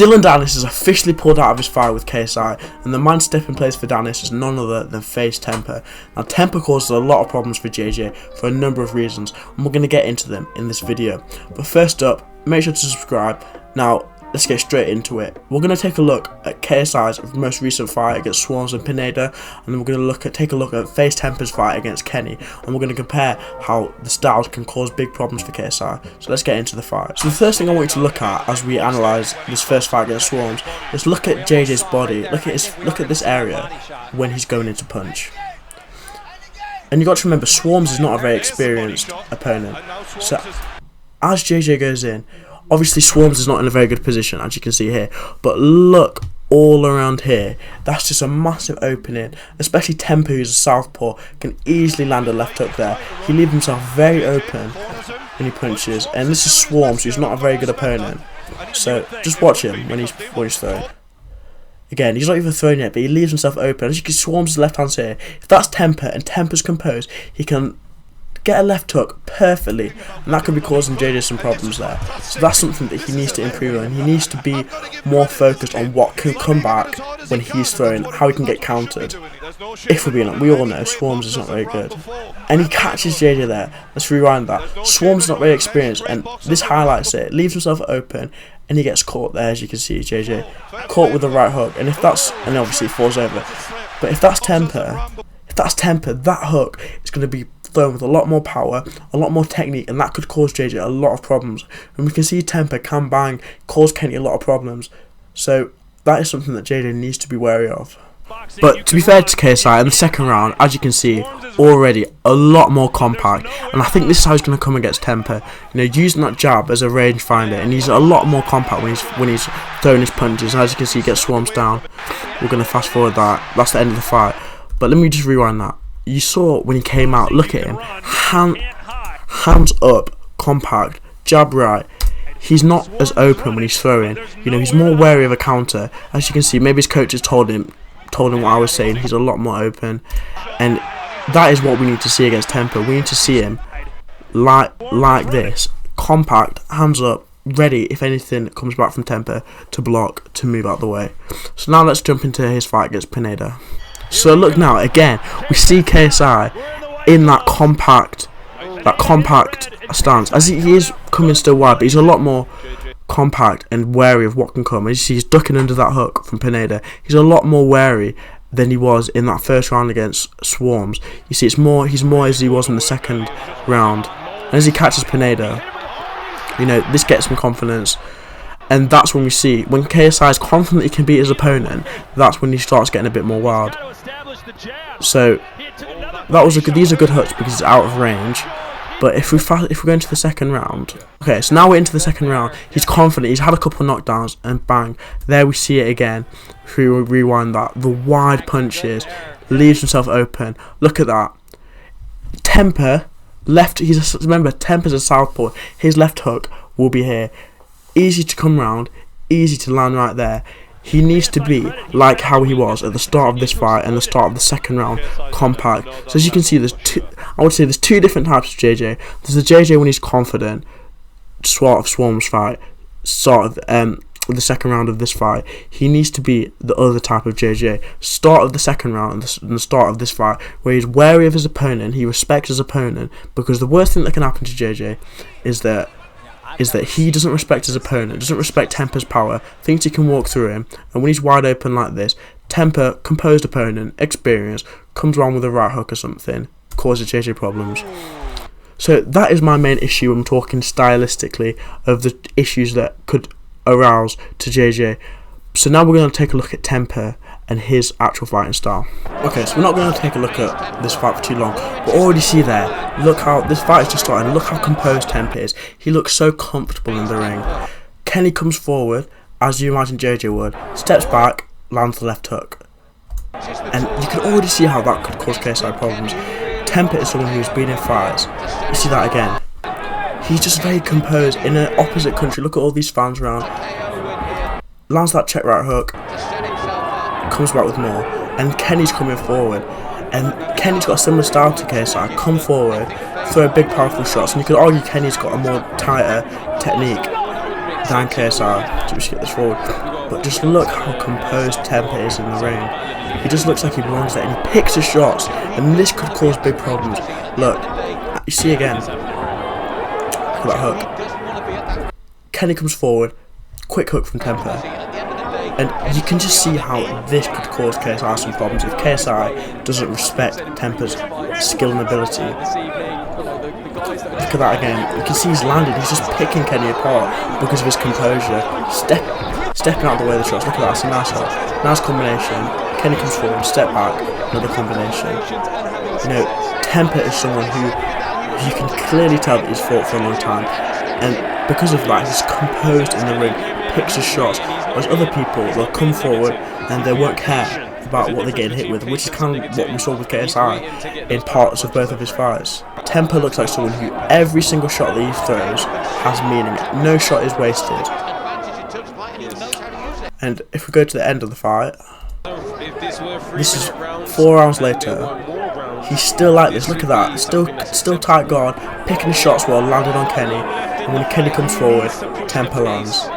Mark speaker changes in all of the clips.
Speaker 1: Dylan Dennis is officially pulled out of his fight with KSI, and the man stepping in place for Dennis is none other than FaZe Temperr. Now, Temperr causes a lot of problems for JJ for a number of reasons, and we're going to get into them in this video. But first up, make sure to subscribe. Now, let's get straight into it. We're going to take a look at KSI's most recent fight against Swarms and Pineda, and then we're going to take a look at FaZe Temperr's fight against Kenny, and we're going to compare how the styles can cause big problems for KSI. So let's get into the fight. So the first thing I want you to look at as we analyse this first fight against Swarms is look at JJ's body. Look at this area when he's going into punch. And you got to remember, Swarms is not a very experienced opponent. So as JJ goes in, obviously Swarms is not in a very good position, as you can see here, but look all around here, that's just a massive opening. Especially Temperr, who's a southpaw, can easily land a left hook there. He leaves himself very open when he punches, and this is Swarms, who's not a very good opponent. So just watch him when he's throwing. Again, he's not even thrown yet, but he leaves himself open. As you can see, Swarms' left hand here. If that's Temperr and Temperr's composed, he can get a left hook perfectly, and that could be causing JJ some problems there. So that's something that he needs to improve on. He needs to be more focused on what can come back when he's throwing, how he can get countered. If we're being honest, we all know Swarms is not very good, and he catches JJ there. Let's rewind that. Swarms is not very experienced, and this highlights it. Leaves himself open, and he gets caught there. As you can see, JJ caught with the right hook, and and obviously he falls over. But if that's Temperr, that hook is going to be thrown with a lot more power, a lot more technique, and that could cause JJ a lot of problems. And we can see Temperr can bang, cause Kenny a lot of problems. So that is something that JJ needs to be wary of. But to be fair to KSI, in the second round, as you can see, already a lot more compact, and I think this is how he's going to come against Temperr. You know, using that jab as a range finder, and he's a lot more compact when he's throwing his punches. And as you can see, he gets Swarms down. We're going to fast forward that. That's the end of the fight. But let me just rewind that. You saw when he came out, look at him, hands up, compact, jab right. He's not as open when he's throwing. You know, he's more wary of a counter. As you can see, maybe his coaches told him what I was saying. He's a lot more open, and that is what we need to see against Temperr. We need to see him like this, compact, hands up, ready if anything comes back from Temperr to block, to move out the way. So now let's jump into his fight against Pineda. So look now, again, we see KSI in that compact stance. As he is coming still wide, but he's a lot more compact and wary of what can come. As you see, he's ducking under that hook from Pineda. He's a lot more wary than he was in that first round against Swarms. You see, he's more as he was in the second round. And as he catches Pineda, you know, this gets him confidence. And that's when we see, when KSI is confident he can beat his opponent, that's when he starts getting a bit more wild. So these are good hooks because it's out of range. But if we go into the second round, okay, so now we're into the second round. He's confident. He's had a couple of knockdowns, and bang, there we see it again. If we rewind that, the wide punches, leaves himself open. Look at that. Temperr left. Remember, Temperr's a southpaw. His left hook will be here. Easy to come round, easy to land right there. He needs to be like how he was at the start of this fight and the start of the second round, compact. So as you can see, there's two different types of JJ. There's the JJ when he's confident, sort of Swarms fight, sort of the second round of this fight. He needs to be the other type of JJ. Start of the second round and the start of this fight, where he's wary of his opponent, he respects his opponent, because the worst thing that can happen to JJ is that he doesn't respect his opponent, doesn't respect Temperr's power, thinks he can walk through him, and when he's wide open like this, Temperr, composed opponent, experienced, comes around with a right hook or something, causes JJ problems. So that is my main issue. I'm talking stylistically of the issues that could arouse to JJ. So now we're going to take a look at Temperr and his actual fighting style. Okay, so we're not going to take a look at this fight for too long, but already see there, look how this fight is just starting. Look how composed Temperr is. He looks so comfortable in the ring. Kenny comes forward, as you imagine JJ would, steps back, lands the left hook, and you can already see how that could cause KSI problems. Temperr is someone who's been in fights. You see that again. He's just very composed in an opposite country. Look at all these fans around. Lands that check right hook, comes back with more, and Kenny's coming forward, and Kenny's got a similar style to KSI. Come forward, throw big powerful shots, and you could argue Kenny's got a more tighter technique behind KSI to just get this forward. But just look how composed Temperr is in the ring. He just looks like he belongs there, and he picks his shots, and this could cause big problems. Look, you see again. Look at that hook. Kenny comes forward, quick hook from Temperr, and you can just see how this could cause KSI some problems if KSI doesn't respect Temperr's skill and ability. Look at that again. You can see he's landed. He's just picking Kenny apart because of his composure. Stepping out of the way of the shots. Look at that. That's a nice shot. Nice combination. Kenny comes forward, step back, another combination. You know, Temperr is someone who you can clearly tell that he's fought for a long time, and because of that, he's composed in the ring, picks his shots. Whereas other people, they'll come forward and they won't care about what they're getting hit with, which is kind of what we saw with KSI in parts of both of his fights. Temperr looks like someone who every single shot that he throws has meaning. No shot is wasted. And if we go to the end of the fight, this is 4 rounds later. He's still like this. Look at that. Still tight guard, picking his shots well, landed on Kenny. And when Kenny comes forward, Temperr lands.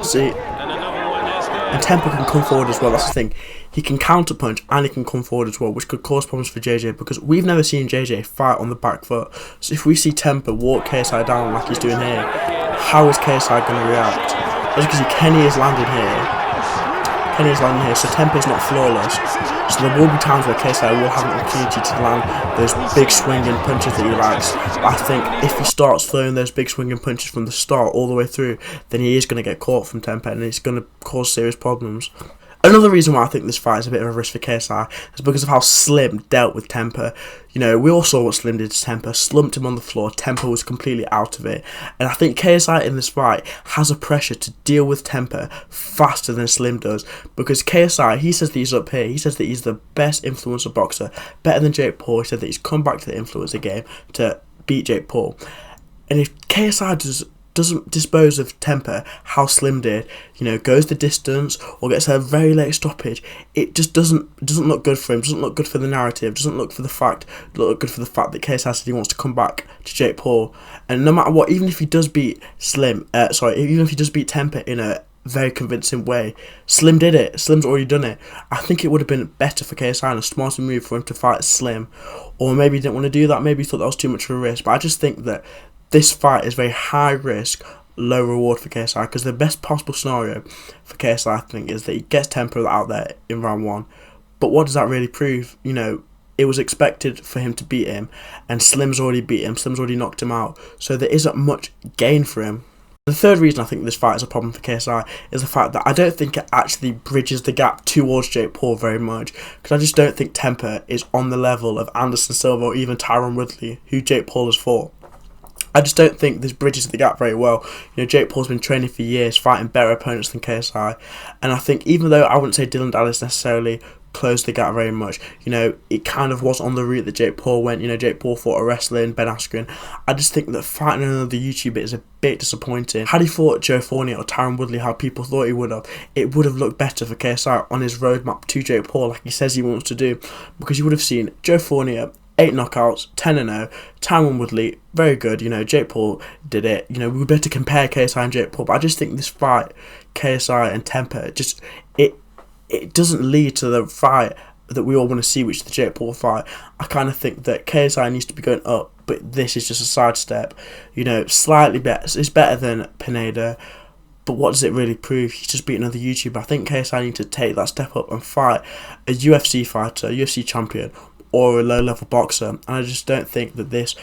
Speaker 1: See, and Temperr can come forward as well. That's the thing. He can counter punch and he can come forward as well, which could cause problems for JJ because we've never seen JJ fight on the back foot. So if we see Temperr walk KSI down like he's doing here, how is KSI going to react? As you can see, Kenny is landing here. So Temperr is not flawless. So there will be times where KSI will have an opportunity to land those big swinging punches that he likes. But I think if he starts throwing those big swinging punches from the start all the way through, then he is going to get caught from Temperr and it's going to cause serious problems. Another reason why I think this fight is a bit of a risk for KSI is because of how Slim dealt with Temperr. You know, we all saw what Slim did to Temperr, slumped him on the floor, Temperr was completely out of it. And I think KSI in this fight has a pressure to deal with Temperr faster than Slim does. Because KSI, he says that he's up here, he says that he's the best influencer boxer, better than Jake Paul. He said that he's come back to the influencer game to beat Jake Paul. And if KSI doesn't dispose of Temperr how Slim did, you know, goes the distance or gets a very late stoppage, it just doesn't look good for him, doesn't look good for the narrative, doesn't look good for the fact that KSI said he wants to come back to Jake Paul. And no matter what, even if he does beat even if he does beat Temperr in a very convincing way, Slim did it, Slim's already done it. I think it would have been better for KSI and a smarter move for him to fight Slim, or maybe he didn't want to do that, maybe he thought that was too much of a risk. But I just think that this fight is very high risk, low reward for KSI, because the best possible scenario for KSI, I think, is that he gets Temperr out there in round 1. But what does that really prove? You know, it was expected for him to beat him, and Slim's already beat him, Slim's already knocked him out, so there isn't much gain for him. The third reason I think this fight is a problem for KSI is the fact that I don't think it actually bridges the gap towards Jake Paul very much, because I just don't think Temperr is on the level of Anderson Silva or even Tyron Woodley, who Jake Paul has fought. I just don't think this bridges the gap very well. You know, Jake Paul's been training for years, fighting better opponents than KSI. And I think even though I wouldn't say Dylan Dallas necessarily closed the gap very much, you know, it kind of was on the route that Jake Paul went. You know, Jake Paul fought a wrestler in Ben Askren. I just think that fighting another YouTuber is a bit disappointing. Had he fought Joe Fournier or Tyron Woodley how people thought he would have, it would have looked better for KSI on his roadmap to Jake Paul like he says he wants to do. Because you would have seen Joe Fournier, 8 knockouts, 10-0, Tyron Woodley, very good. You know, Jake Paul did it. You know, we would better compare KSI and Jake Paul, but I just think this fight, KSI and Temperr, just it doesn't lead to the fight that we all want to see, which is the Jake Paul fight. I kind of think that KSI needs to be going up, but this is just a sidestep. You know, slightly better. It's better than Pineda, but what does it really prove? He's just beat another YouTuber. I think KSI needs to take that step up and fight a UFC fighter, a UFC champion, or a low-level boxer, and I just don't think that this,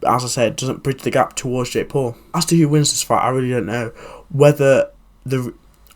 Speaker 1: as I said, doesn't bridge the gap towards Jake Paul. As to who wins this fight, I really don't know.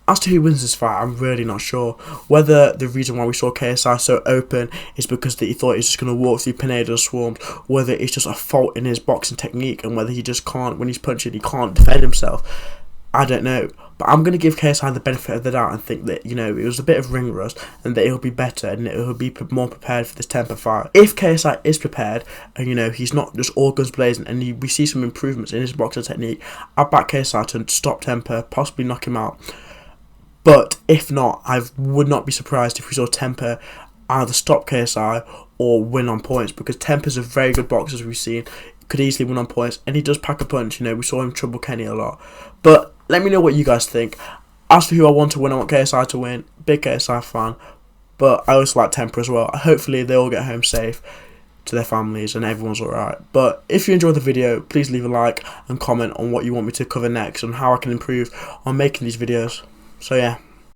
Speaker 1: As to who wins this fight, I'm really not sure. Whether the reason why we saw KSI so open is because that he thought he was just going to walk through Pineda's swarms, whether it's just a fault in his boxing technique, and whether he just can't, when he's punching, he can't defend himself. I don't know, but I'm going to give KSI the benefit of the doubt and think that, you know, it was a bit of ring rust and that he'll be better and that he'll be more prepared for this Temperr fight. If KSI is prepared and, you know, he's not just all guns blazing and we see some improvements in his boxing technique, I'll back KSI to stop Temperr, possibly knock him out. But if not, I would not be surprised if we saw Temperr either stop KSI or win on points, because Temperr's a very good boxer, as we've seen. could easily win on points, and he does pack a punch. You know, we saw him trouble Kenny a lot. But let me know what you guys think. As for who I want to win, I want KSI to win. Big KSI fan. But I also like Temperr as well. Hopefully they all get home safe to their families and everyone's alright. But if you enjoyed the video, please leave a like and comment on what you want me to cover next and how I can improve on making these videos. So yeah.